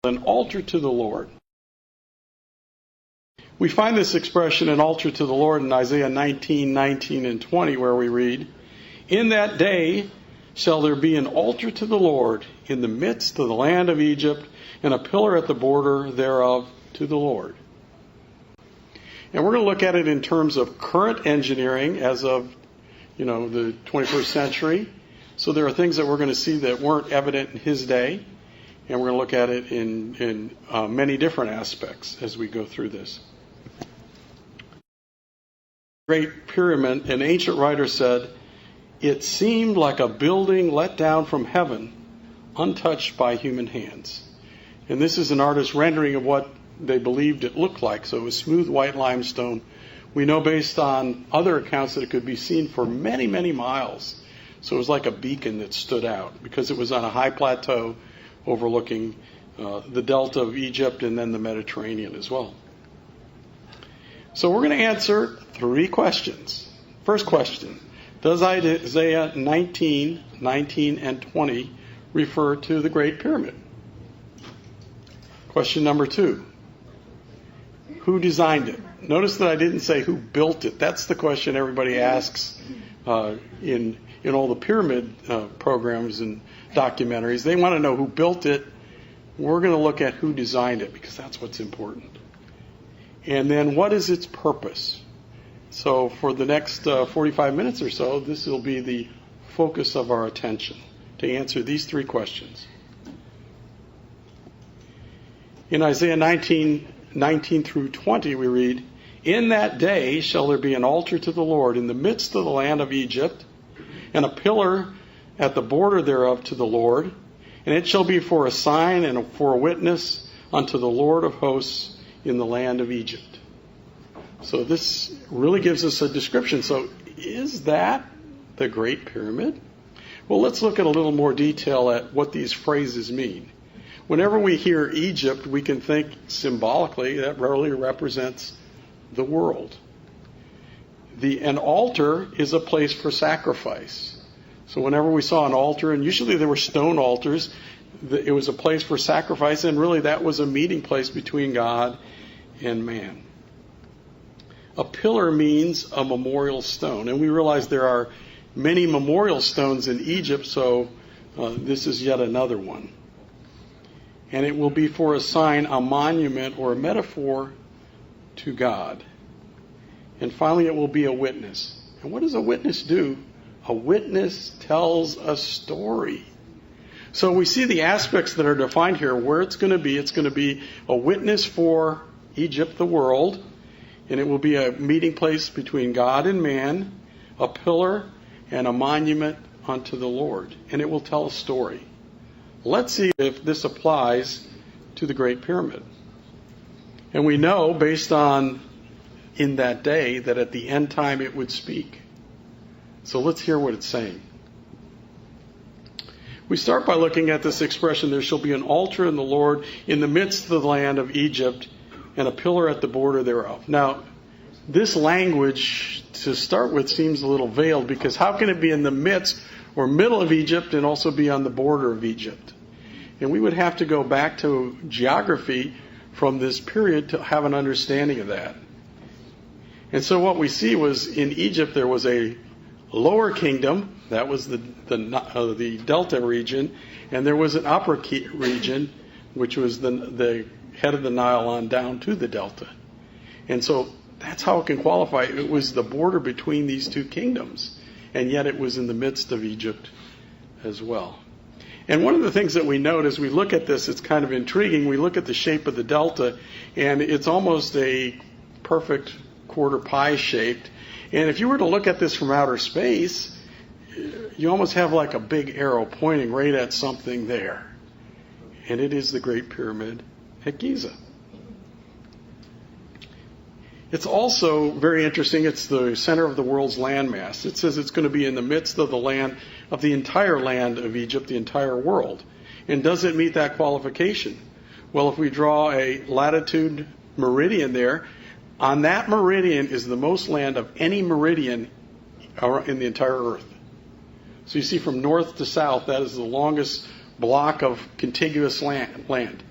an altar to the Lord. We find this expression, an altar to the Lord, in Isaiah 19:19 and 20, where we read, "In that day shall there be an altar to the Lord in the midst of the land of Egypt, and a pillar at the border thereof to the Lord." And we're going to look at it in terms of current engineering as of, the 21st century. So there are things that we're going to see that weren't evident in his day, and we're going to look at it in many different aspects as we go through this. Great Pyramid, an ancient writer said, "It seemed like a building let down from heaven, untouched by human hands." And this is an artist's rendering of what they believed it looked like. So it was smooth white limestone. We know based on other accounts that it could be seen for many, many miles. So it was like a beacon that stood out because it was on a high plateau overlooking the delta of Egypt and then the Mediterranean as well. So we're going to answer 3 questions. First question, does Isaiah 19:19 and 20 refer to the Great Pyramid? Question number 2, who designed it? Notice that I didn't say who built it. That's the question everybody asks in all the pyramid programs and documentaries. They want to know who built it. We're going to look at who designed it because that's what's important. And then what is its purpose? So for the next 45 minutes or so, this will be the focus of our attention to answer these 3 questions. In Isaiah 19:19 through 20, we read, "In that day shall there be an altar to the Lord in the midst of the land of Egypt, and a pillar at the border thereof to the Lord, and it shall be for a sign and for a witness unto the Lord of hosts in the land of Egypt." So this really gives us a description. So is that the Great Pyramid? Well, let's look at a little more detail at what these phrases mean. Whenever we hear Egypt, we can think symbolically that really represents the world. An altar is a place for sacrifice. So whenever we saw an altar, and usually there were stone altars, it was a place for sacrifice, and really that was a meeting place between God and man. A pillar means a memorial stone, and we realize there are many memorial stones in Egypt, so this is yet another one. And it will be for a sign, a monument, or a metaphor to God. And finally, it will be a witness. And what does a witness do? A witness tells a story. So we see the aspects that are defined here, where it's going to be. It's going to be a witness for Egypt, the world, and it will be a meeting place between God and man, a pillar, and a monument unto the Lord. And it will tell a story. Let's see if this applies to the Great Pyramid. And we know, based on in that day, that at the end time it would speak. So let's hear what it's saying. We start by looking at this expression, "There shall be an altar in the Lord in the midst of the land of Egypt, and a pillar at the border thereof." Now, this language, to start with, seems a little veiled, because how can it be in the midst or middle of Egypt and also be on the border of Egypt? And we would have to go back to geography from this period to have an understanding of that. And so what we see was in Egypt there was a lower kingdom, that was the delta region, and there was an upper region, which was the head of the Nile on down to the delta. And so that's how it can qualify. It was the border between these 2 kingdoms, and yet it was in the midst of Egypt as well. And one of the things that we note as we look at this, it's kind of intriguing. We look at the shape of the delta, and it's almost a perfect quarter pie shaped. And if you were to look at this from outer space, you almost have like a big arrow pointing right at something there. And it is the Great Pyramid at Giza. It's also very interesting. It's the center of the world's landmass. It says it's going to be in the midst of the land, of the entire land of Egypt, the entire world. And does it meet that qualification? Well, if we draw a latitude meridian there, on that meridian is the most land of any meridian in the entire earth. So you see from north to south, that is the longest block of contiguous land.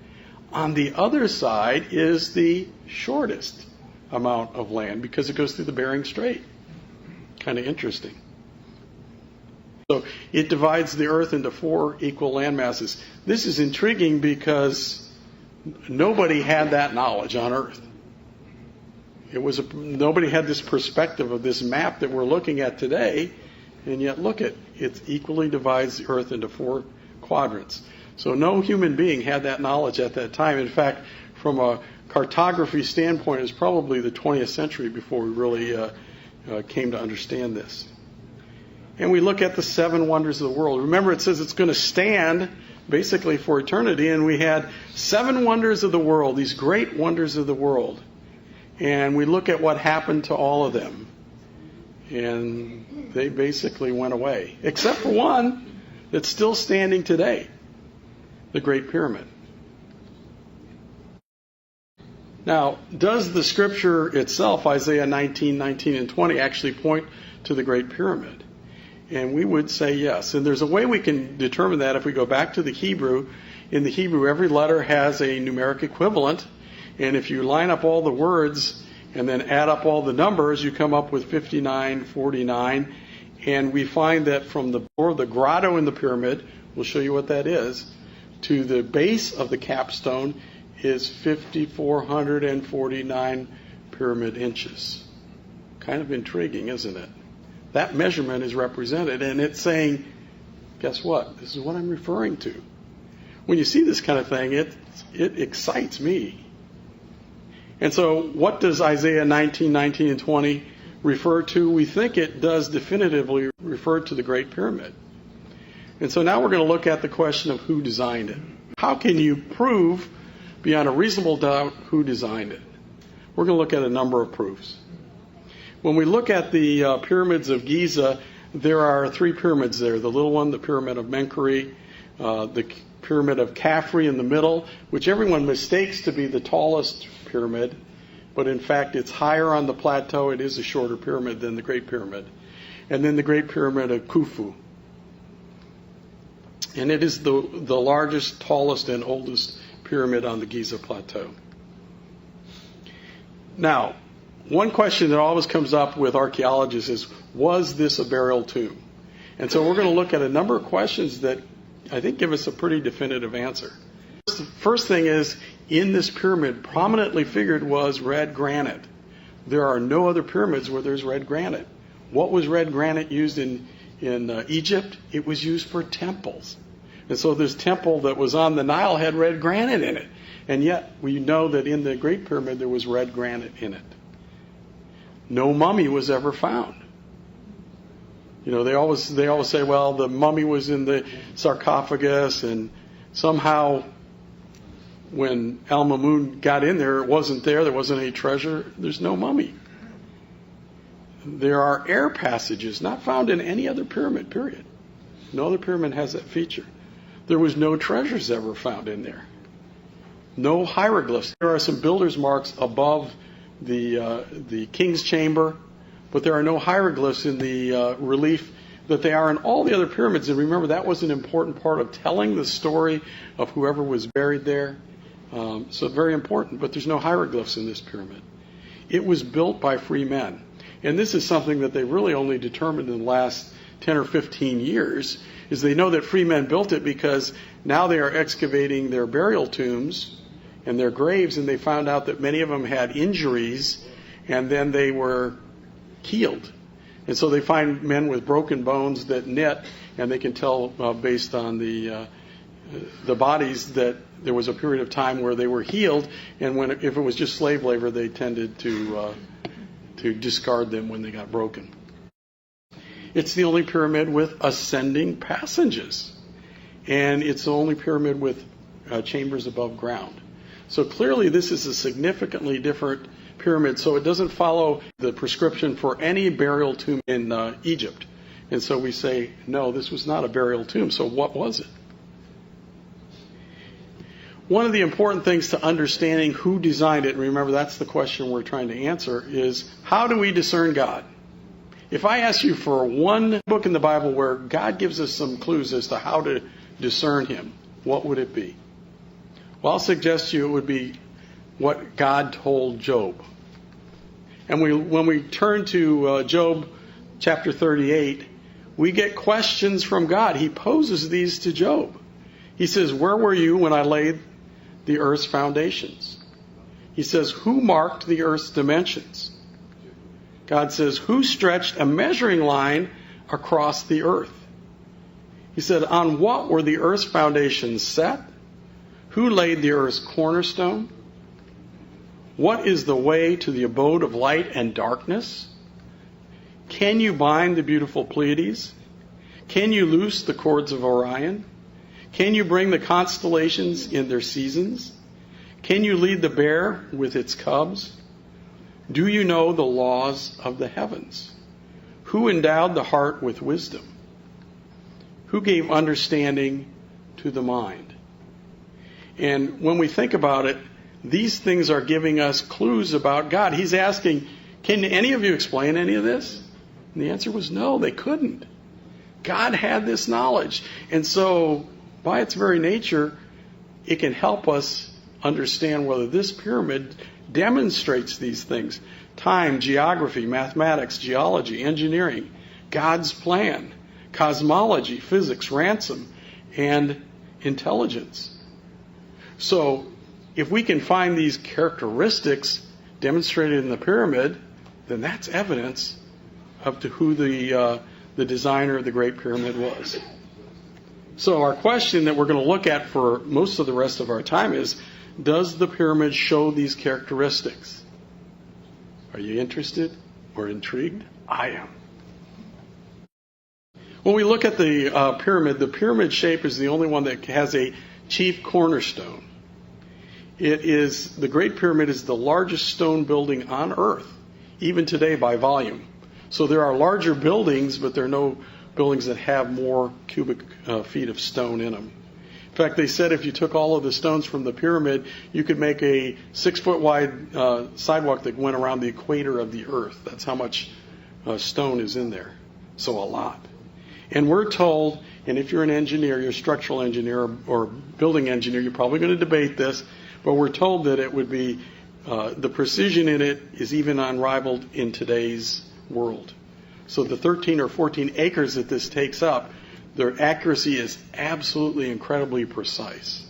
On the other side is the shortest amount of land because it goes through the Bering Strait. Kind of interesting. So it divides the earth into 4 equal land masses. This is intriguing because nobody had that knowledge on earth. Nobody had this perspective of this map that we're looking at today, and yet look at it equally divides the earth into 4 quadrants. So no human being had that knowledge at that time. In fact, from a cartography standpoint, it was probably the 20th century before we really came to understand this. And we look at the 7 wonders of the world. Remember, it says it's going to stand basically for eternity, and we had 7 wonders of the world, these great wonders of the world. And we look at what happened to all of them. And they basically went away, except for one that's still standing today, the Great Pyramid. Now, does the scripture itself, Isaiah 19:19 and 20, actually point to the Great Pyramid? And we would say yes. And there's a way we can determine that if we go back to the Hebrew. In the Hebrew, every letter has a numeric equivalent. And if you line up all the words and then add up all the numbers, you come up with 5949. And we find that from the grotto in the pyramid, we'll show you what that is, to the base of the capstone is 5,449 pyramid inches. Kind of intriguing, isn't it? That measurement is represented, and it's saying, guess what? This is what I'm referring to. When you see this kind of thing, it excites me. And so what does Isaiah 19:19 and 20 refer to? We think it does definitively refer to the Great Pyramid. And so now we're going to look at the question of who designed it. How can you prove beyond a reasonable doubt who designed it? We're going to look at a number of proofs. When we look at the pyramids of Giza, there are 3 pyramids there. The little one, the Pyramid of Menkaure, the Pyramid of Khafre in the middle, which everyone mistakes to be the tallest pyramid, but in fact it's higher on the plateau. It is a shorter pyramid than the Great Pyramid. And then the Great Pyramid of Khufu. And it is the largest, tallest, and oldest pyramid on the Giza Plateau. Now, one question that always comes up with archaeologists is, was this a burial tomb? And so we're going to look at a number of questions that I think give us a pretty definitive answer. The first thing is, in this pyramid, prominently figured was red granite. There are no other pyramids where there's red granite. What was red granite used in Egypt? It was used for temples. And so this temple that was on the Nile had red granite in it. And yet we know that in the Great Pyramid there was red granite in it. No mummy was ever found. You know, they always say, well, the mummy was in the sarcophagus, and somehow when Al-Mamun got in there, it wasn't there. There wasn't any treasure. There's no mummy. There are air passages not found in any other pyramid, period. No other pyramid has that feature. There was no treasures ever found in there. No hieroglyphs. There are some builder's marks above the king's chamber, but there are no hieroglyphs in the relief that they are in all the other pyramids. And remember, that was an important part of telling the story of whoever was buried there. So very important, but there's no hieroglyphs in this pyramid. It was built by free men. And this is something that they really only determined in the last 10 or 15 years, is they know that free men built it because now they are excavating their burial tombs and their graves, and they found out that many of them had injuries, and then they were healed. And so they find men with broken bones that knit, and they can tell based on the bodies that there was a period of time where they were healed, and if it was just slave labor, they tended to discard them when they got broken. It's the only pyramid with ascending passages, and it's the only pyramid with chambers above ground. So clearly this is a significantly different pyramid, so it doesn't follow the prescription for any burial tomb in Egypt. And so we say, no, this was not a burial tomb. So what was it? One of the important things to understanding who designed it, and remember that's the question we're trying to answer, is how do we discern God? If I ask you for one book in the Bible where God gives us some clues as to how to discern Him, what would it be? Well, I'll suggest to you it would be what God told Job. And when we turn to Job chapter 38, we get questions from God. He poses these to Job. He says, where were you when I laid the earth's foundations? He says, who marked the earth's dimensions? God says, who stretched a measuring line across the earth? He said, on what were the earth's foundations set? Who laid the earth's cornerstone? What is the way to the abode of light and darkness? Can you bind the beautiful Pleiades? Can you loose the cords of Orion? Can you bring the constellations in their seasons? Can you lead the bear with its cubs? Do you know the laws of the heavens? Who endowed the heart with wisdom? Who gave understanding to the mind? And when we think about it, these things are giving us clues about God. He's asking, can any of you explain any of this? And the answer was no, they couldn't. God had this knowledge. And so, by its very nature, it can help us understand whether this pyramid demonstrates these things. Time, geography, mathematics, geology, engineering, God's plan, cosmology, physics, ransom, and intelligence. So, if we can find these characteristics demonstrated in the pyramid, then that's evidence of to who the designer of the Great Pyramid was. So our question that we're going to look at for most of the rest of our time is, does the pyramid show these characteristics? Are you interested or intrigued? I am. When we look at the pyramid shape is the only one that has a chief cornerstone. The Great Pyramid is the largest stone building on earth, even today by volume. So there are larger buildings, but there are no buildings that have more cubic feet of stone in them. In fact, they said if you took all of the stones from the pyramid, you could make a 6-foot wide sidewalk that went around the equator of the earth. That's how much stone is in there. So a lot. And we're told, and if you're an engineer, you're a structural engineer or building engineer, you're probably going to debate this, but we're told that it would be, the precision in it is even unrivaled in today's world. So the 13 or 14 acres that this takes up, their accuracy is absolutely incredibly precise.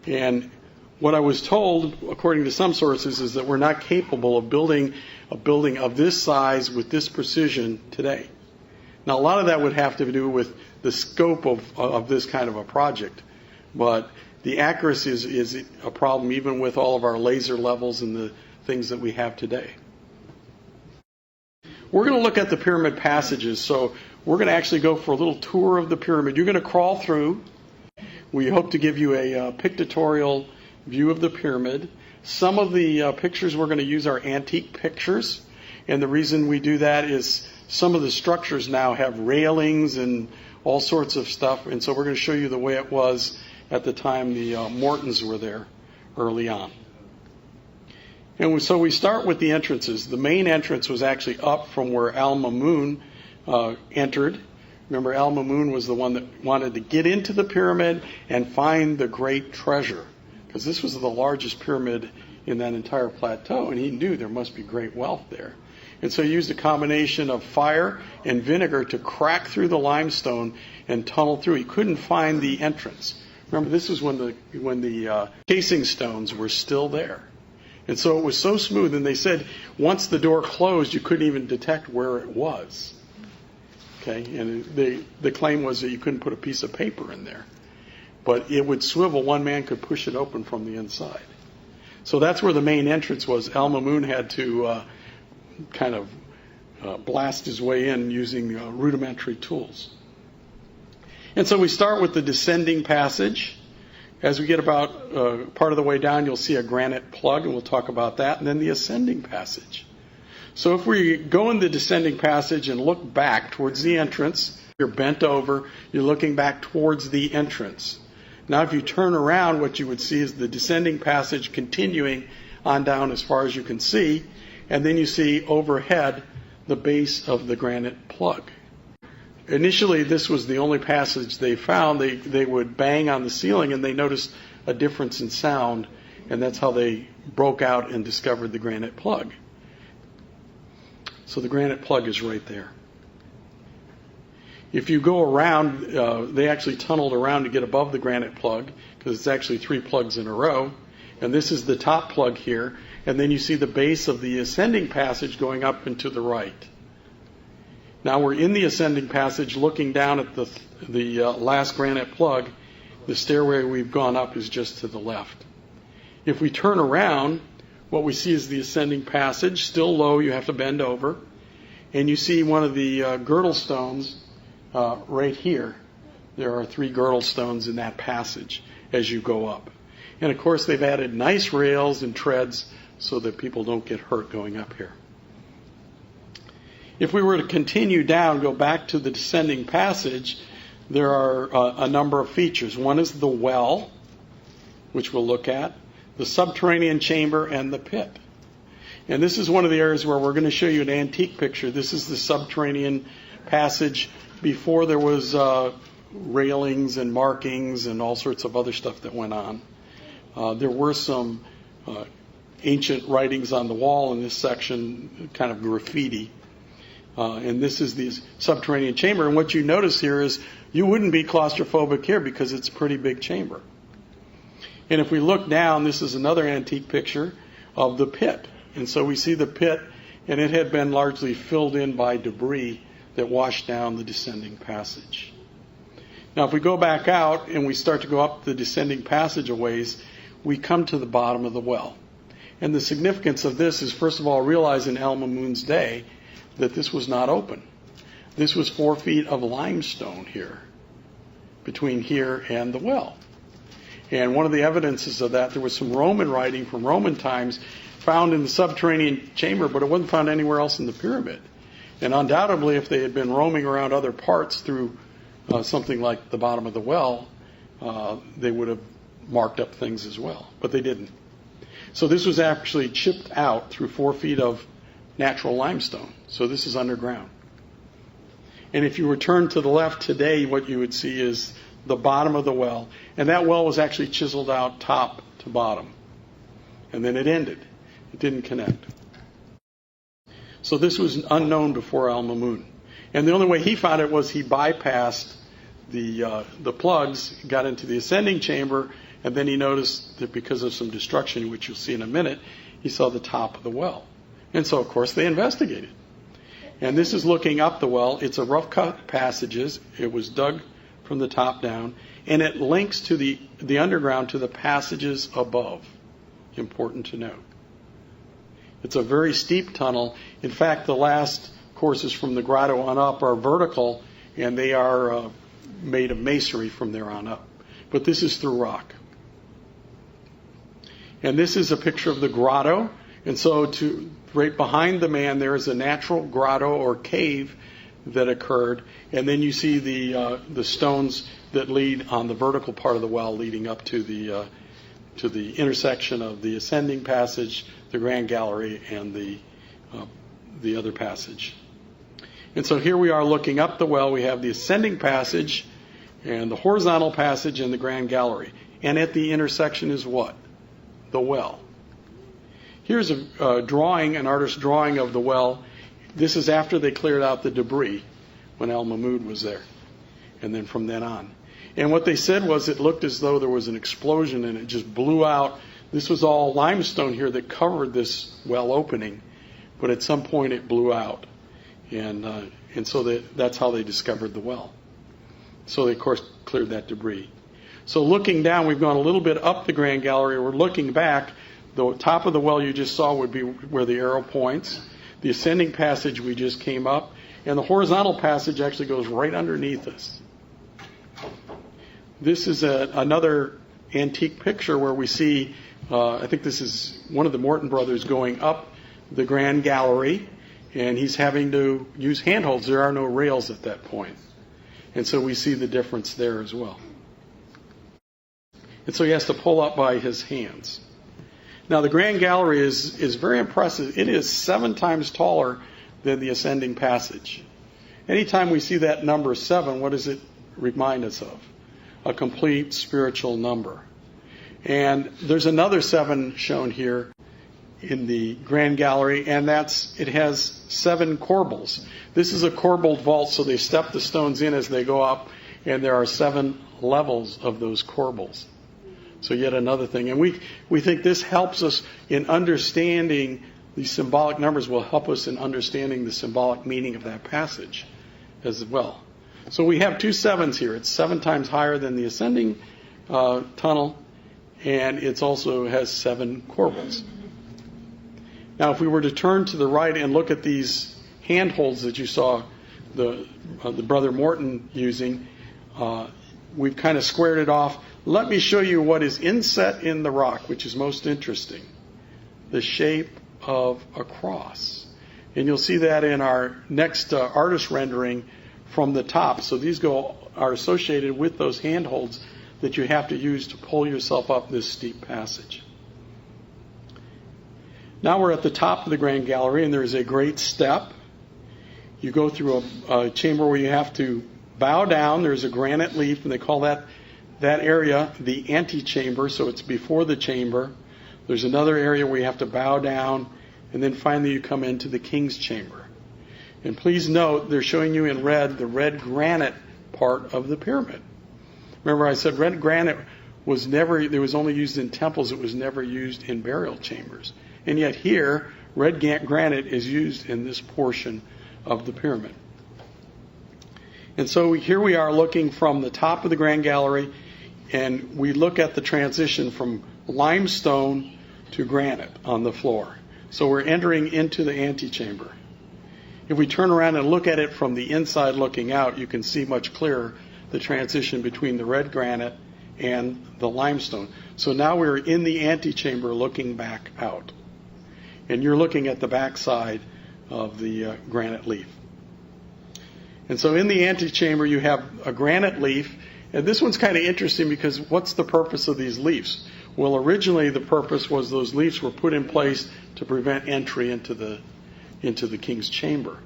And what I was told, according to some sources, is that we're not capable of building a building of this size with this precision today. Now, a lot of that would have to do with the scope of this kind of a project, but the accuracy is a problem even with all of our laser levels and the things that we have today. We're going to look at the pyramid passages, so we're going to actually go for a little tour of the pyramid. You're going to crawl through. We hope to give you a pictorial view of the pyramid. Some of the pictures we're going to use are antique pictures, and the reason we do that is some of the structures now have railings and all sorts of stuff, and so we're going to show you the way it was at the time the Mortons were there early on. And so we start with the entrances. The main entrance was actually up from where Al-Mamun entered. Remember, Al-Mamun was the one that wanted to get into the pyramid and find the great treasure, because this was the largest pyramid in that entire plateau, and he knew there must be great wealth there. And so he used a combination of fire and vinegar to crack through the limestone and tunnel through. He couldn't find the entrance. Remember, this was when the casing stones were still there. And so it was so smooth, and they said once the door closed, you couldn't even detect where it was. Okay, and the claim was that you couldn't put a piece of paper in there. But it would swivel. One man could push it open from the inside. So that's where the main entrance was. Al-Mamun had to kind of blast his way in using rudimentary tools. And so we start with the descending passage. As we get about part of the way down, you'll see a granite plug, and we'll talk about that, and then the ascending passage. So if we go in the descending passage and look back towards the entrance, you're bent over, you're looking back towards the entrance. Now if you turn around, what you would see is the descending passage continuing on down as far as you can see, and then you see overhead the base of the granite plug. Initially, this was the only passage they found. They would bang on the ceiling, and they noticed a difference in sound, and that's how they broke out and discovered the granite plug. So the granite plug is right there. If you go around, they actually tunneled around to get above the granite plug, because it's actually 3 plugs in a row. And this is the top plug here. And then you see the base of the ascending passage going up and to the right. Now we're in the ascending passage looking down at the last granite plug. The stairway we've gone up is just to the left. If we turn around, what we see is the ascending passage, still low, you have to bend over. And you see one of the girdle stones right here. There are 3 girdle stones in that passage as you go up. And of course they've added nice rails and treads so that people don't get hurt going up here. If we were to continue down, go back to the descending passage, there are a number of features. One is the well, which we'll look at, the subterranean chamber, and the pit. And this is one of the areas where we're going to show you an antique picture. This is the subterranean passage before there was railings and markings and all sorts of other stuff that went on. There were some ancient writings on the wall in this section, kind of graffiti. And this is the subterranean chamber. And what you notice here is you wouldn't be claustrophobic here because it's a pretty big chamber. And if we look down, this is another antique picture of the pit. And so we see the pit, and it had been largely filled in by debris that washed down the descending passage. Now, if we go back out and we start to go up the descending passage a ways, we come to the bottom of the well. And the significance of this is, first of all, realize in El Mamun's day that this was not open. This was 4 feet of limestone here, between here and the well. And one of the evidences of that, there was some Roman writing from Roman times found in the subterranean chamber, but it wasn't found anywhere else in the pyramid. And undoubtedly, if they had been roaming around other parts through something like the bottom of the well, they would have marked up things as well. But they didn't. So this was actually chipped out through 4 feet of natural limestone. So this is underground. And if you return to the left today, what you would see is the bottom of the well. And that well was actually chiseled out top to bottom. And then it ended. It didn't connect. So this was unknown before Al Mamun. And the only way he found it was he bypassed the plugs, got into the ascending chamber, and then he noticed that because of some destruction, which you'll see in a minute, he saw the top of the well. And so, of course, they investigated. And this is looking up the well. It's a rough cut passages. It was dug from the top down. And it links to the underground to the passages above. Important to note. It's a very steep tunnel. In fact, the last courses from the grotto on up are vertical, and they are made of masonry from there on up. But this is through rock. And this is a picture of the grotto. And so right behind the man there is a natural grotto or cave that occurred. And then you see the stones that lead on the vertical part of the well leading up to the intersection of the ascending passage, the grand gallery, and the other passage. And so here we are looking up the well. We have the ascending passage and the horizontal passage and the grand gallery. And at the intersection is what? The well. Here's a drawing, an artist's drawing of the well. This is after they cleared out the debris when Al Mahmud was there. And then from then on. And what they said was it looked as though there was an explosion and it just blew out. This was all limestone here that covered this well opening. But at some point it blew out. And so that's how they discovered the well. So they, of course, cleared that debris. So looking down, we've gone a little bit up the grand gallery. We're looking back. The top of the well you just saw would be where the arrow points. The ascending passage we just came up. And the horizontal passage actually goes right underneath us. This is another antique picture where we see, I think this is one of the Morton brothers going up the grand gallery. And he's having to use handholds. There are no rails at that point. And so we see the difference there as well. And so he has to pull up by his hands. Now the grand gallery is very impressive. It is 7 times taller than the ascending passage. anytime we see that number 7, what does it remind us of? A complete spiritual number. And there's another 7 shown here in the Grand Gallery, and it has 7 corbels. This is a corbelled vault, so they step the stones in as they go up, and there are 7 levels of those corbels. So yet another thing. And we think this helps us in understanding these symbolic numbers, will help us in understanding the symbolic meaning of that passage as well. So we have 2 7s here. It's 7 times higher than the ascending tunnel, and it also has 7 corbels. Now, if we were to turn to the right and look at these handholds that you saw the Brother Morton using, we've kind of squared it off. Let me show you what is inset in the rock, which is most interesting. The shape of a cross. And you'll see that in our next artist rendering from the top. So these are associated with those handholds that you have to use to pull yourself up this steep passage. Now we're at the top of the Grand Gallery, and there's a great step. You go through a chamber where you have to bow down. There's a granite leaf, and they call that area the antechamber, so it's before the chamber. There's another area where you have to bow down, and then finally you come into the king's chamber. And please note, they're showing you in red the red granite part of the pyramid. Remember I said red granite was only used in temples, it was never used in burial chambers. And yet here, red granite is used in this portion of the pyramid. And so here we are looking from the top of the Grand Gallery, and we look at the transition from limestone to granite on the floor. So we're entering into the antechamber. If we turn around and look at it from the inside looking out, you can see much clearer the transition between the red granite and the limestone. So now we're in the antechamber looking back out. And you're looking at the backside of the granite leaf. And so in the antechamber you have a granite leaf. And this one's kind of interesting because what's the purpose of these leaves? Well, originally the purpose was those leaves were put in place to prevent entry into the king's chamber.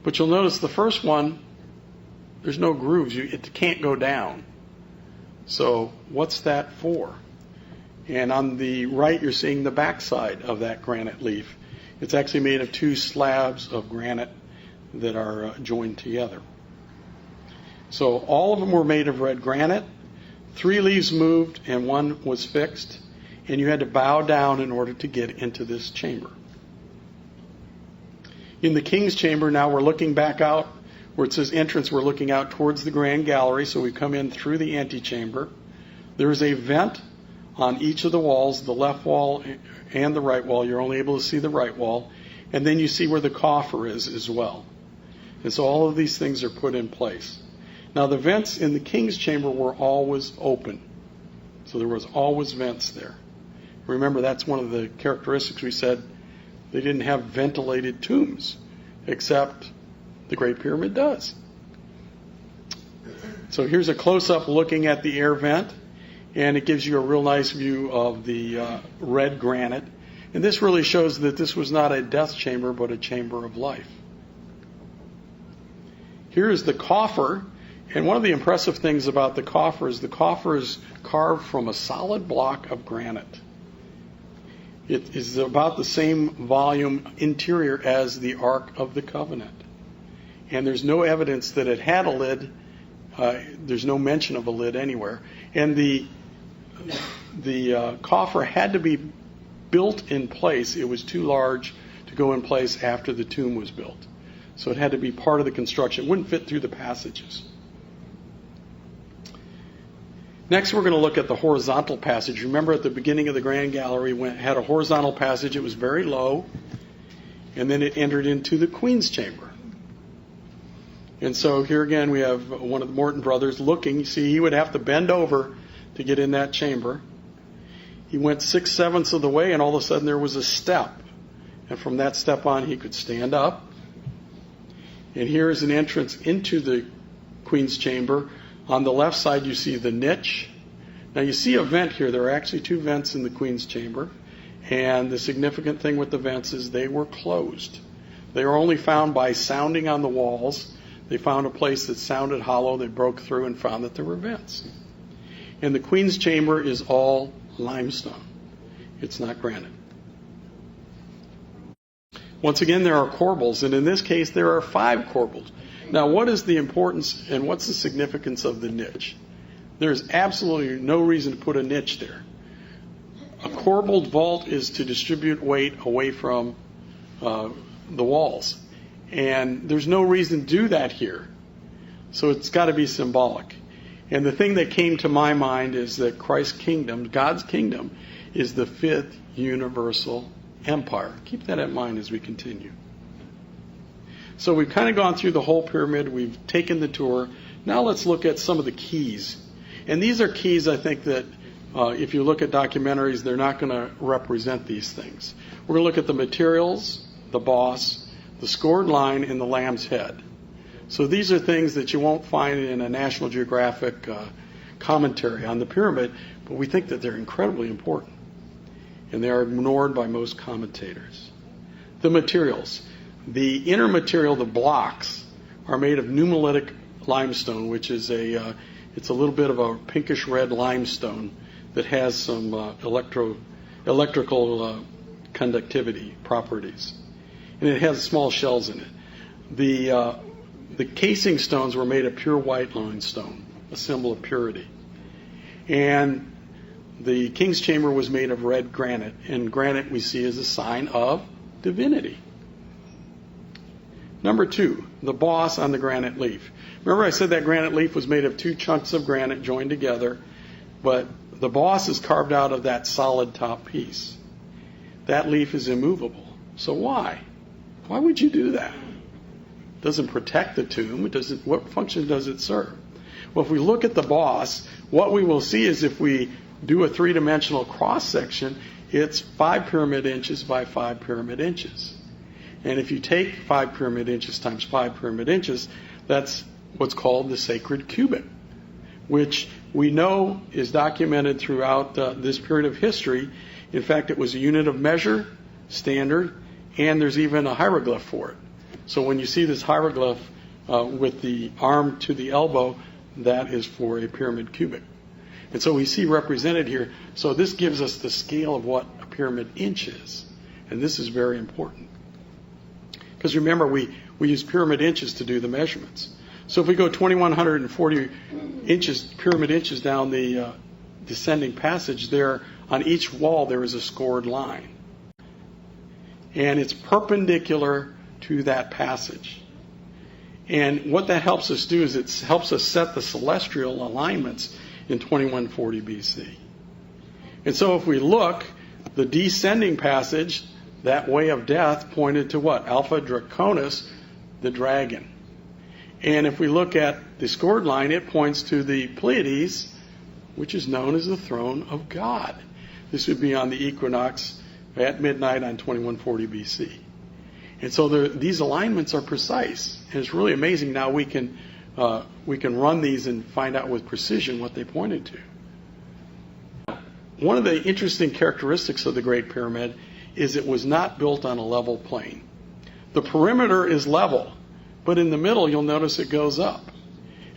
But you'll notice the first one, there's no grooves. It can't go down. So what's that for? And on the right, you're seeing the backside of that granite leaf. It's actually made of 2 slabs of granite that are joined together. So all of them were made of red granite. 3 leaves moved and 1 was fixed. And you had to bow down in order to get into this chamber. In the king's chamber, now we're looking back out. Where it says entrance, we're looking out towards the Grand Gallery. So we come in through the antechamber. There is a vent on each of the walls, the left wall and the right wall. You're only able to see the right wall. And then you see where the coffer is as well. And so all of these things are put in place. Now the vents in the king's chamber were always open. So there was always vents there. Remember, that's one of the characteristics we said. They didn't have ventilated tombs, except the Great Pyramid does. So here's a close-up looking at the air vent, and it gives you a real nice view of the red granite. And this really shows that this was not a death chamber, but a chamber of life. Here is the coffer, and one of the impressive things about the coffer is carved from a solid block of granite. It is about the same volume interior as the Ark of the Covenant. And there's no evidence that it had a lid. There's no mention of a lid anywhere. And the coffer had to be built in place. It was too large to go in place after the tomb was built. So it had to be part of the construction. It wouldn't fit through the passages. Next, we're going to look at the horizontal passage. Remember, at the beginning of the Grand Gallery, had a horizontal passage. It was very low, and then it entered into the Queen's Chamber. And so here again, we have one of the Morton brothers looking. You see, he would have to bend over to get in that chamber. He went 6/7 of the way, and all of a sudden there was a step. And from that step on, he could stand up. And here is an entrance into the Queen's Chamber. On the left side, you see the niche. Now, you see a vent here. There are actually 2 vents in the Queen's Chamber. And the significant thing with the vents is they were closed. They were only found by sounding on the walls. They found a place that sounded hollow. They broke through and found that there were vents. And the queen's chamber is all limestone. It's not granite. Once again, there are corbels, and in this case, there are 5 corbels. Now, what is the importance and what's the significance of the niche? There's absolutely no reason to put a niche there. A corbelled vault is to distribute weight away from the walls. And there's no reason to do that here. So it's got to be symbolic. And the thing that came to my mind is that Christ's kingdom, God's kingdom, is the 5th universal empire. Keep that in mind as we continue. So we've kind of gone through the whole pyramid. We've taken the tour. Now let's look at some of the keys. And these are keys, I think, that if you look at documentaries, they're not going to represent these things. We're going to look at the materials, the boss, the scored line, and the lamb's head. So these are things that you won't find in a National Geographic commentary on the pyramid, but we think that they're incredibly important. And they are ignored by most commentators. The materials. The inner material, the blocks, are made of nummulitic limestone, which is it's a little bit of a pinkish red limestone that has some electrical conductivity properties. And it has small shells in it. The casing stones were made of pure white limestone, a symbol of purity. And the king's chamber was made of red granite, and granite we see as a sign of divinity. Number 2, the boss on the granite leaf. Remember I said that granite leaf was made of 2 chunks of granite joined together, but the boss is carved out of that solid top piece. That leaf is immovable. So why? Why would you do that? It doesn't protect the tomb. What function does it serve? Well, if we look at the boss, what we will see is if we do a 3-dimensional cross-section, it's 5 pyramid inches by 5 pyramid inches. And if you take 5 pyramid inches times 5 pyramid inches, that's what's called the sacred cubit, which we know is documented throughout this period of history. In fact, it was a unit of measure, standard, and there's even a hieroglyph for it. So when you see this hieroglyph with the arm to the elbow, that is for a pyramid cubit. And so we see represented here. So this gives us the scale of what a pyramid inch is. And this is very important. Because remember, we use pyramid inches to do the measurements. So if we go 2,140 inches, pyramid inches down the descending passage, there on each wall there is a scored line. And it's perpendicular to that passage. And what that helps us do is it helps us set the celestial alignments in 2140 BC. And so if we look, the descending passage, that way of death, pointed to what? Alpha Draconis, the dragon. And if we look at the scored line, it points to the Pleiades, which is known as the throne of God. This would be on the equinox at midnight on 2140 BC. And so these alignments are precise. And it's really amazing now we can run these and find out with precision what they pointed to. One of the interesting characteristics of the Great Pyramid is it was not built on a level plane. The perimeter is level, but in the middle you'll notice it goes up.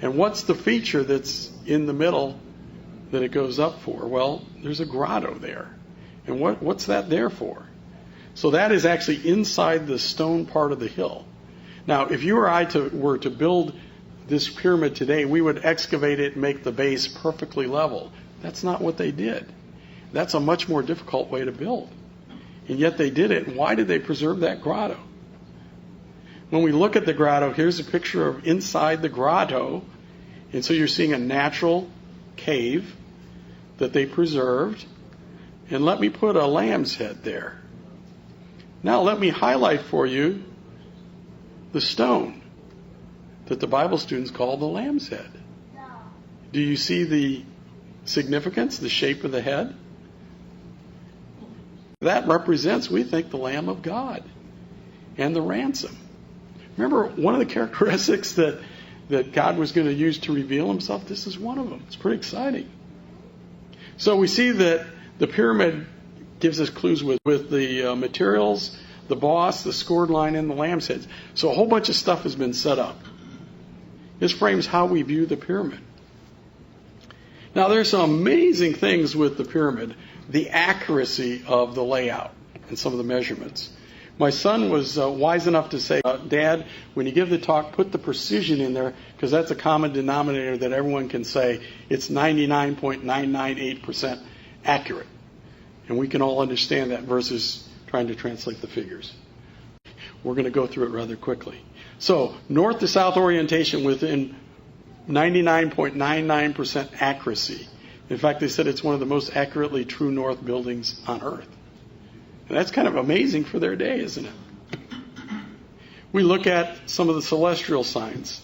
And what's the feature that's in the middle that it goes up for? Well, there's a grotto there. And what's that there for? So that is actually inside the stone part of the hill. Now, if you or I were to build this pyramid today, we would excavate it and make the base perfectly level. That's not what they did. That's a much more difficult way to build. And yet they did it. And why did they preserve that grotto? When we look at the grotto, here's a picture of inside the grotto. And so you're seeing a natural cave that they preserved. And let me put a lamb's head there. Now let me highlight for you the stone that the Bible students call the lamb's head. Do you see the significance, the shape of the head? That represents, we think, the Lamb of God and the ransom. Remember, one of the characteristics that God was going to use to reveal himself, this is one of them. It's pretty exciting. So we see that the pyramid gives us clues with the materials, the boss, the scored line, and the lamb's heads. So a whole bunch of stuff has been set up. This frames how we view the pyramid. Now, there's some amazing things with the pyramid. The accuracy of the layout and some of the measurements. My son was wise enough to say, Dad, when you give the talk, put the precision in there, because that's a common denominator that everyone can say it's 99.998% accurate. And we can all understand that versus trying to translate the figures. We're going to go through it rather quickly. So, north to south orientation within 99.99% accuracy. In fact, they said it's one of the most accurately true north buildings on earth. And that's kind of amazing for their day, isn't it? We look at some of the celestial signs.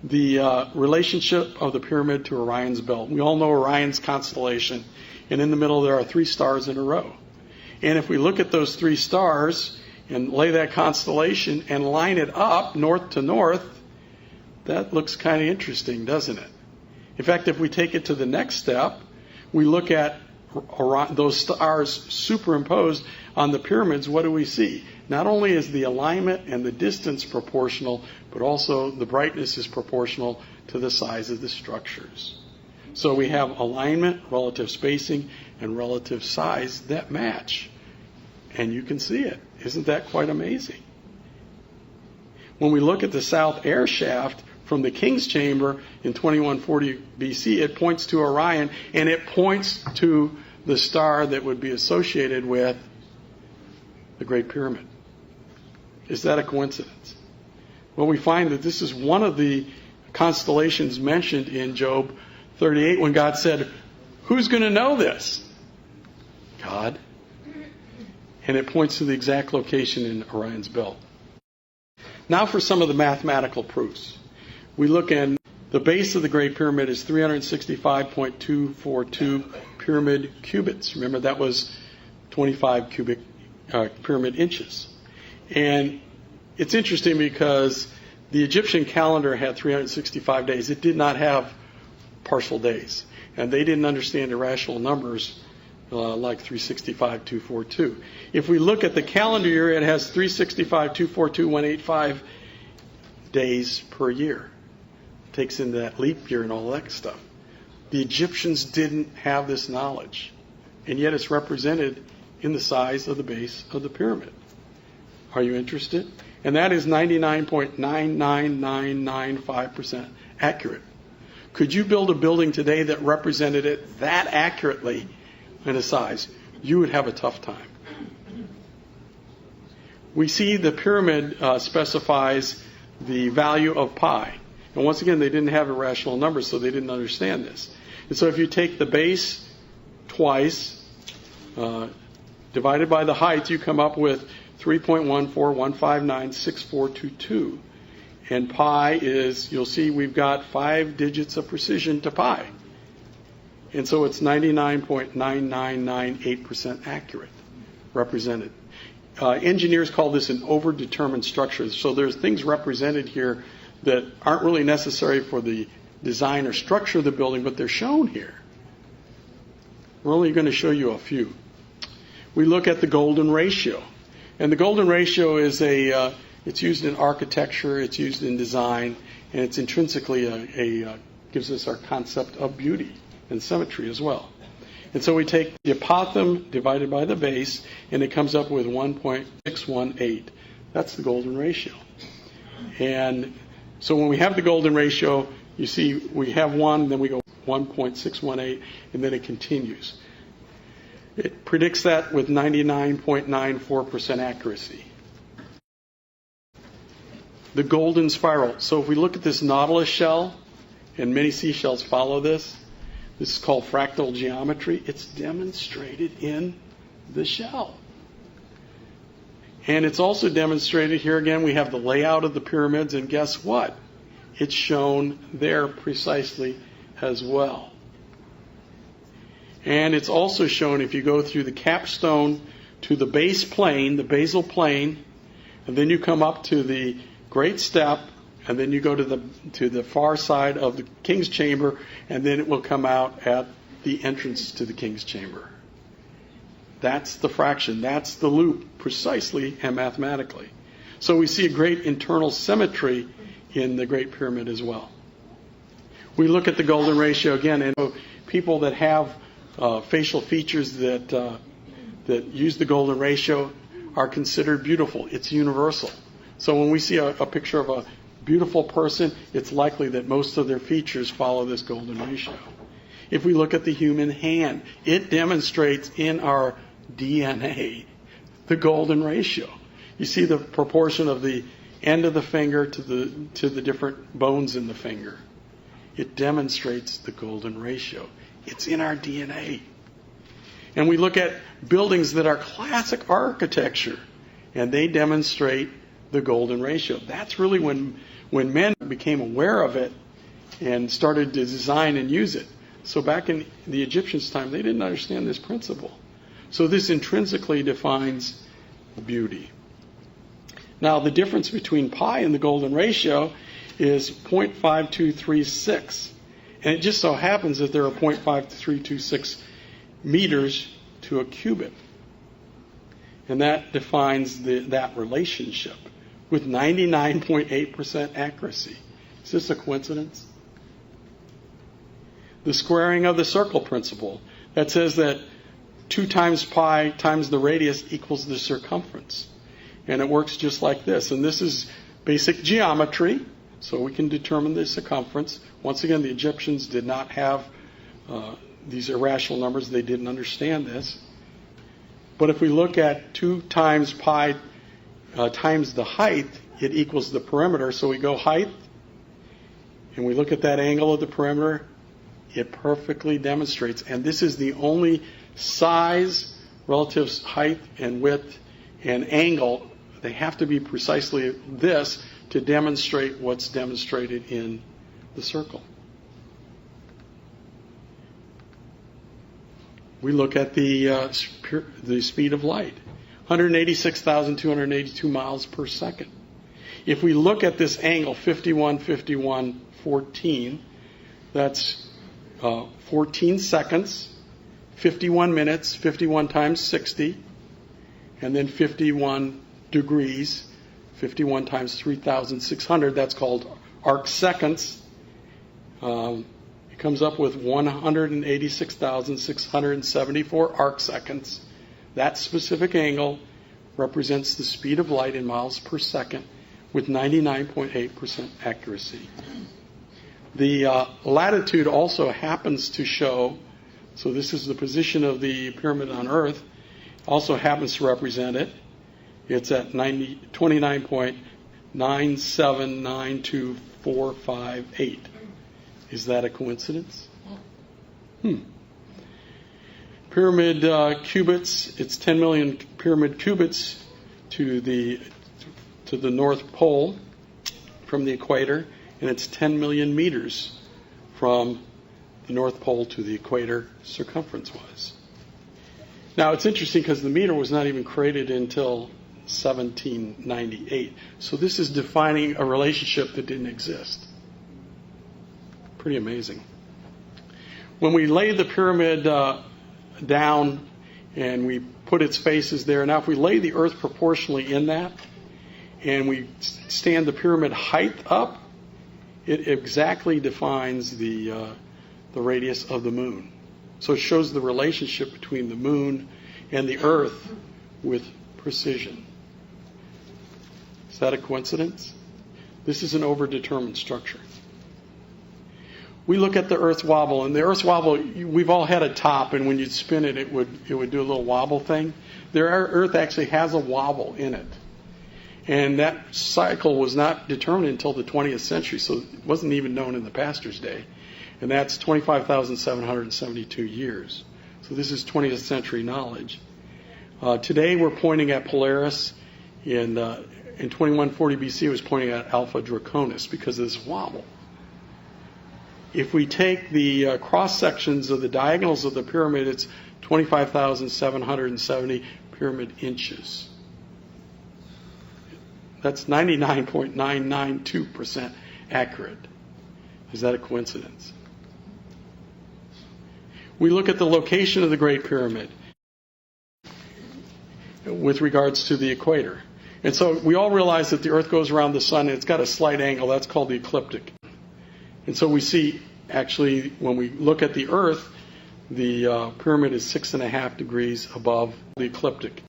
The relationship of the pyramid to Orion's belt. We all know Orion's constellation. And in the middle there are 3 stars in a row. And if we look at those 3 stars and lay that constellation and line it up north to north, that looks kind of interesting, doesn't it? In fact, if we take it to the next step, we look at those stars superimposed on the pyramids. What do we see? Not only is the alignment and the distance proportional, but also the brightness is proportional to the size of the structures. So we have alignment, relative spacing, and relative size that match. And you can see it. Isn't that quite amazing? When we look at the south air shaft from the king's chamber in 2140 BC, it points to Orion, and it points to the star that would be associated with the Great Pyramid. Is that a coincidence? Well, we find that this is one of the constellations mentioned in Job 38 when God said, who's going to know this? God. And it points to the exact location in Orion's belt. Now for some of the mathematical proofs. We look in the base of the Great Pyramid is 365.242 pyramid cubits. Remember, that was 25 cubic pyramid inches. And it's interesting because the Egyptian calendar had 365 days. It did not have partial days. And they didn't understand irrational numbers like 365, 242. If we look at the calendar year, it has 365, 242, 185 days per year. It takes in that leap year and all that stuff. The Egyptians didn't have this knowledge. And yet it's represented in the size of the base of the pyramid. Are you interested? And that is 99.99995% accurate. Could you build a building today that represented it that accurately in a size? You would have a tough time. We see the pyramid specifies the value of pi. And once again, they didn't have irrational numbers, so they didn't understand this. And so if you take the base twice, divided by the height, you come up with 3.141596422. And pi is, you'll see we've got 5 digits of precision to pi. And so it's 99.9998% accurate, represented. Engineers call this an overdetermined structure. So there's things represented here that aren't really necessary for the design or structure of the building, but they're shown here. We're only going to show you a few. We look at the golden ratio. And the golden ratio is it's used in architecture, it's used in design, and it's intrinsically gives us our concept of beauty and symmetry as well. And so we take the apothem divided by the base, and it comes up with 1.618. That's the golden ratio. And so when we have the golden ratio, you see we have 1, then we go 1.618, and then it continues. It predicts that with 99.94% accuracy. The golden spiral. So if we look at this nautilus shell, and many seashells follow this, this is called fractal geometry. It's demonstrated in the shell. And it's also demonstrated here again. We have the layout of the pyramids, and guess what? It's shown there precisely as well. And it's also shown if you go through the capstone to the base plane, the basal plane, and then you come up to the great step, and then you go to the far side of the king's chamber, and then it will come out at the entrance to the king's chamber. That's the fraction. That's the loop, precisely and mathematically. So we see a great internal symmetry in the Great Pyramid as well. We look at the golden ratio again, and people that have facial features that use the golden ratio are considered beautiful. It's universal. So when we see a picture of a beautiful person, it's likely that most of their features follow this golden ratio. If we look at the human hand, it demonstrates in our DNA the golden ratio. You see the proportion of the end of the finger to the different bones in the finger. It demonstrates the golden ratio. It's in our DNA. And we look at buildings that are classic architecture, and they demonstrate the golden ratio. That's really when men became aware of it and started to design and use it. So back in the Egyptians' time, they didn't understand this principle. So this intrinsically defines beauty. Now, the difference between pi and the golden ratio is 0.5236. And it just so happens that there are 0.5326 meters to a cubit. And that defines that relationship with 99.8% accuracy. Is this a coincidence? The squaring of the circle principle. That says that 2 times pi times the radius equals the circumference. And it works just like this. And this is basic geometry, so we can determine the circumference. Once again, the Egyptians did not have these irrational numbers. They didn't understand this. But if we look at 2 times pi times the height, it equals the perimeter. So we go height, and we look at that angle of the perimeter. It perfectly demonstrates. And this is the only size, relative height and width and angle. They have to be precisely this to demonstrate what's demonstrated in the circle. We look at the speed of light, 186,282 miles per second. If we look at this angle, 51, 51, 14, that's 14 seconds, 51 minutes, 51 times 60, and then 51 degrees, 51 times 3,600, that's called arc seconds. It comes up with 186,674 arc seconds. That specific angle represents the speed of light in miles per second with 99.8% accuracy. The latitude also happens to show, so this is the position of the pyramid on Earth, also happens to represent it. It's at 29.9792458. Is that a coincidence? Pyramid cubits, it's 10 million pyramid cubits to the North Pole from the equator, and it's 10 million meters from the North Pole to the equator circumference-wise. Now, it's interesting because the meter was not even created until 1798. So this is defining a relationship that didn't exist. Pretty amazing. When we lay the pyramid down and we put its faces there, now if we lay the earth proportionally in that and we stand the pyramid height up, it exactly defines the radius of the moon. So it shows the relationship between the moon and the earth with precision. Is that a coincidence? This is an overdetermined structure. We look at the Earth's wobble, and the Earth's wobble, we've all had a top, and when you'd spin it, it would do a little wobble thing. The Earth actually has a wobble in it. And that cycle was not determined until the 20th century, so it wasn't even known in the pastor's day. And that's 25,772 years. So this is 20th century knowledge. Today we're pointing at Polaris. In 2140 BC, it was pointing at Alpha Draconis because of this wobble. If we take the cross sections of the diagonals of the pyramid, it's 25,770 pyramid inches. That's 99.992% accurate. Is that a coincidence? We look at the location of the Great Pyramid with regards to the equator. And so we all realize that the Earth goes around the sun and it's got a slight angle. That's called the ecliptic. And so we see Actually, when we look at the earth, the pyramid is 6.5 degrees above the ecliptic.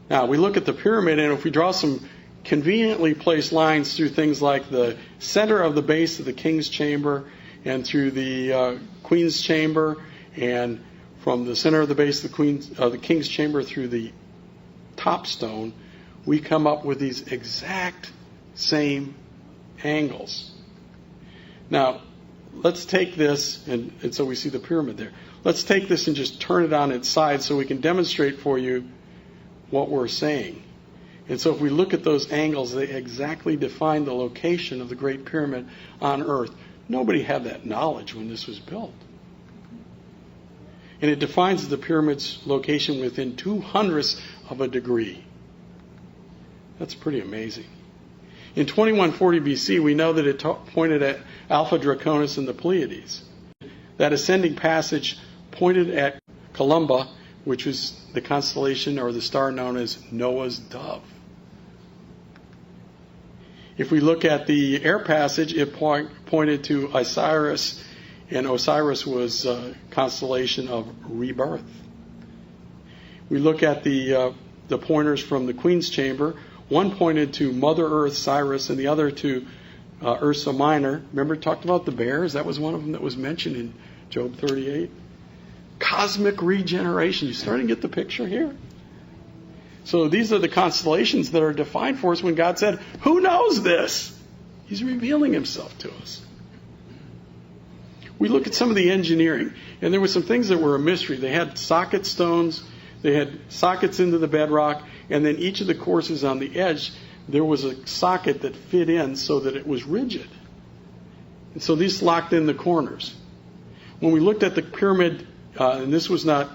Now, we look at the pyramid, and if we draw some conveniently placed lines through things like the center of the base of the king's chamber and through the queen's chamber, and from the center of the base of the king's chamber through the top stone, we come up with these exact same angles. Now, let's take this, and so we see the pyramid there. Let's take this and just turn it on its side so we can demonstrate for you what we're saying. And so if we look at those angles, they exactly define the location of the Great Pyramid on earth. Nobody had that knowledge when this was built. And it defines the pyramid's location within 0.02 of a degree. That's pretty amazing. In 2140 BC, we know that it pointed at Alpha Draconis and the Pleiades. That ascending passage pointed at Columba, which was the constellation or the star known as Noah's Dove. If we look at the air passage, it pointed to Osiris, and Osiris was a constellation of rebirth. We look at the pointers from the Queen's Chamber. One pointed to Mother Earth, Cyrus, and the other to Ursa Minor. Remember, it talked about the bears? That was one of them that was mentioned in Job 38. Cosmic regeneration. You starting to get the picture here? So these are the constellations that are defined for us when God said, who knows this? He's revealing himself to us. We look at some of the engineering, and there were some things that were a mystery. They had socket stones, they had sockets into the bedrock, and then each of the courses on the edge, there was a socket that fit in so that it was rigid. And so these locked in the corners. When we looked at the pyramid, and this was not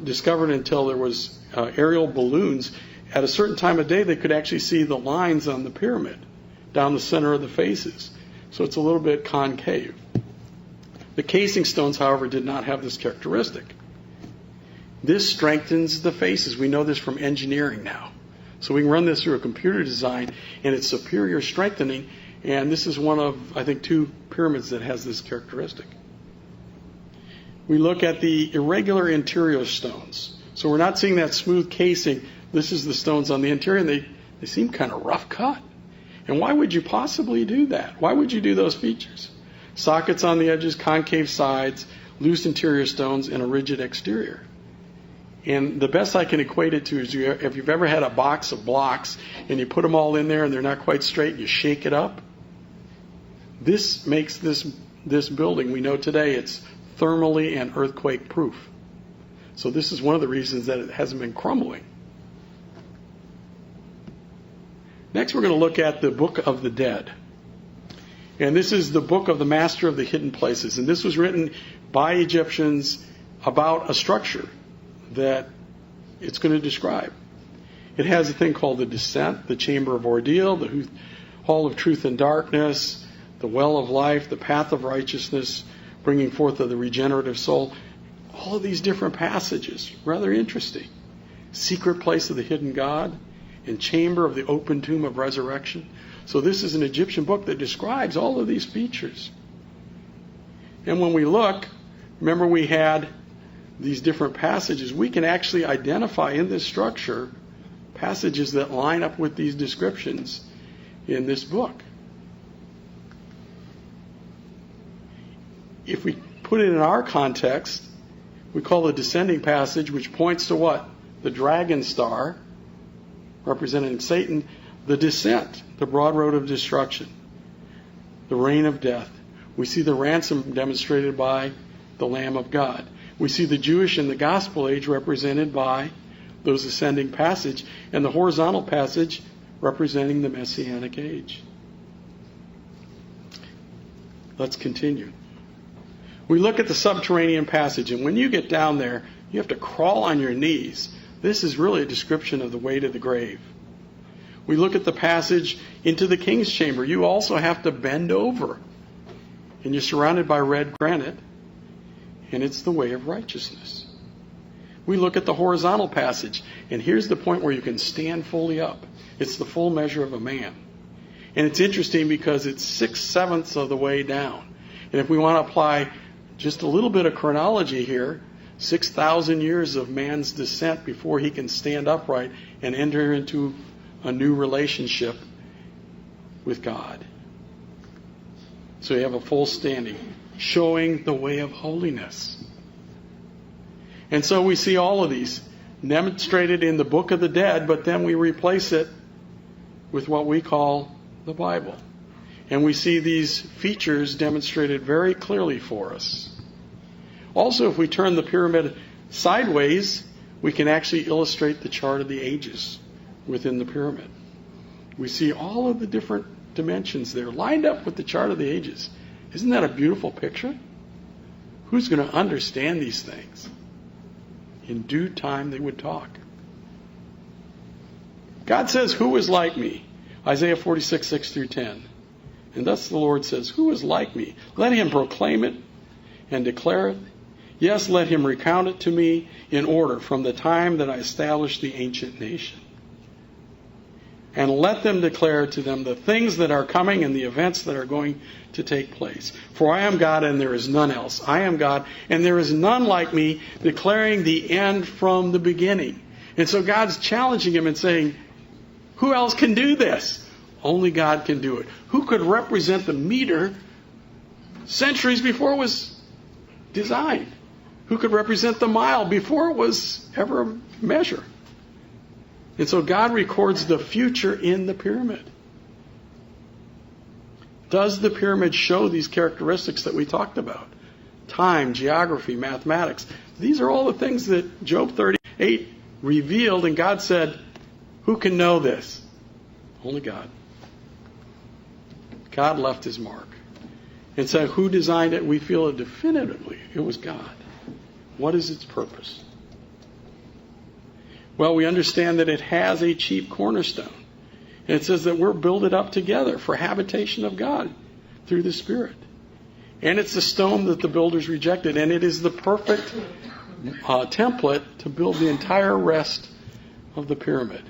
discovered until there was aerial balloons, at a certain time of day they could actually see the lines on the pyramid down the center of the faces. So it's a little bit concave. The casing stones, however, did not have this characteristic. This strengthens the faces. We know this from engineering now. So we can run this through a computer design, and it's superior strengthening, and this is one of, I think, 2 pyramids that has this characteristic. We look at the irregular interior stones. So we're not seeing that smooth casing. This is the stones on the interior, and they seem kind of rough cut. And why would you possibly do that? Why would you do those features? Sockets on the edges, concave sides, loose interior stones, and a rigid exterior. And the best I can equate it to is if you've ever had a box of blocks and you put them all in there and they're not quite straight, you shake it up. This makes this building, we know today, it's thermally and earthquake proof. So this is one of the reasons that it hasn't been crumbling. Next, we're going to look at the Book of the Dead. And this is the book of the Master of the Hidden Places. And this was written by Egyptians about a structure that it's going to describe. It has a thing called the Descent, the Chamber of Ordeal, the Hall of Truth and Darkness, the Well of Life, the Path of Righteousness, bringing forth of the regenerative soul. All of these different passages, rather interesting. Secret Place of the Hidden God, and Chamber of the Open Tomb of Resurrection. So this is an Egyptian book that describes all of these features. And when we look, remember we had these different passages. We can actually identify in this structure passages that line up with these descriptions in this book. If we put it in our context, we call the descending passage, which points to what? The dragon star, representing Satan, the descent, the broad road of destruction, the reign of death. We see the ransom demonstrated by the Lamb of God. We see the Jewish and the gospel age represented by those ascending passage, and the horizontal passage representing the messianic age. Let's continue. We look at the subterranean passage, and when you get down there, you have to crawl on your knees. This is really a description of the way to the grave. We look at the passage into the king's chamber. You also have to bend over. And you're surrounded by red granite, and it's the way of righteousness. We look at the horizontal passage, and here's the point where you can stand fully up. It's the full measure of a man. And it's interesting because it's 6/7 of the way down. And if we want to apply just a little bit of chronology here, 6,000 years of man's descent before he can stand upright and enter into a new relationship with God. So you have a full standing, showing the way of holiness. And so we see all of these demonstrated in the Book of the Dead, but then we replace it with what we call the Bible. And we see these features demonstrated very clearly for us. Also, if we turn the pyramid sideways, we can actually illustrate the chart of the ages within the pyramid. We see all of the different dimensions there lined up with the chart of the ages. Isn't that a beautiful picture? Who's going to understand these things? In due time they would talk. God says, "Who is like me?" Isaiah 46, 6 through 10. And thus the Lord says, "Who is like me? Let him proclaim it and declare it. Yes, let him recount it to me in order from the time that I established the ancient nation. And let them declare to them the things that are coming and the events that are going to take place. For I am God and there is none else. I am God and there is none like me, declaring the end from the beginning." And so God's challenging him and saying, who else can do this? Only God can do it. Who could represent the meter centuries before it was designed? Who could represent the mile before it was ever a measure? And so God records the future in the pyramid. Does the pyramid show these characteristics that we talked about? Time, geography, mathematics. These are all the things that Job 38 revealed, and God said, who can know this? Only God. God left his mark. And said, who designed it? We feel it definitively. It was God. What is its purpose? Well, we understand that it has a chief cornerstone. And it says that we're builded up together for habitation of God through the Spirit. And it's the stone that the builders rejected. And it is the perfect template to build the entire rest of the pyramid.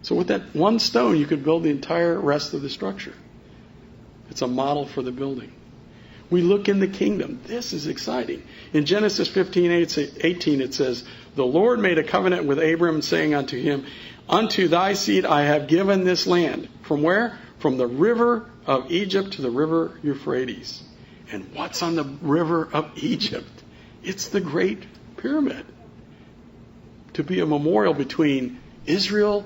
So with that one stone, you could build the entire rest of the structure. It's a model for the building. We look in the kingdom. This is exciting. In Genesis 15:18 it says, "The Lord made a covenant with Abram, saying unto him, Unto thy seed I have given this land." From where? From the river of Egypt to the river Euphrates. And what's on the river of Egypt? It's the Great Pyramid. To be a memorial between Israel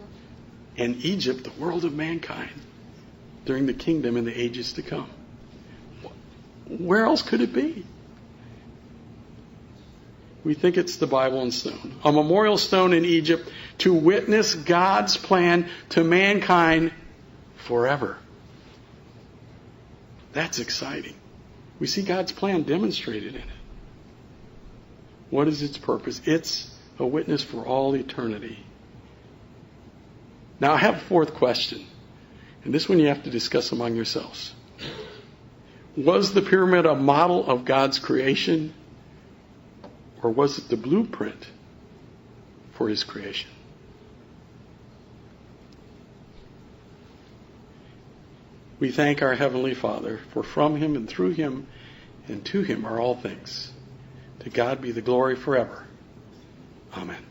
and Egypt, the world of mankind, during the kingdom in the ages to come. Where else could it be? We think it's the Bible and stone. A memorial stone in Egypt to witness God's plan to mankind forever. That's exciting. We see God's plan demonstrated in it. What is its purpose? It's a witness for all eternity. Now I have a fourth question. And this one you have to discuss among yourselves. Was the pyramid a model of God's creation? Or was it the blueprint for his creation? We thank our Heavenly Father, for from him and through him and to him are all things. To God be the glory forever. Amen.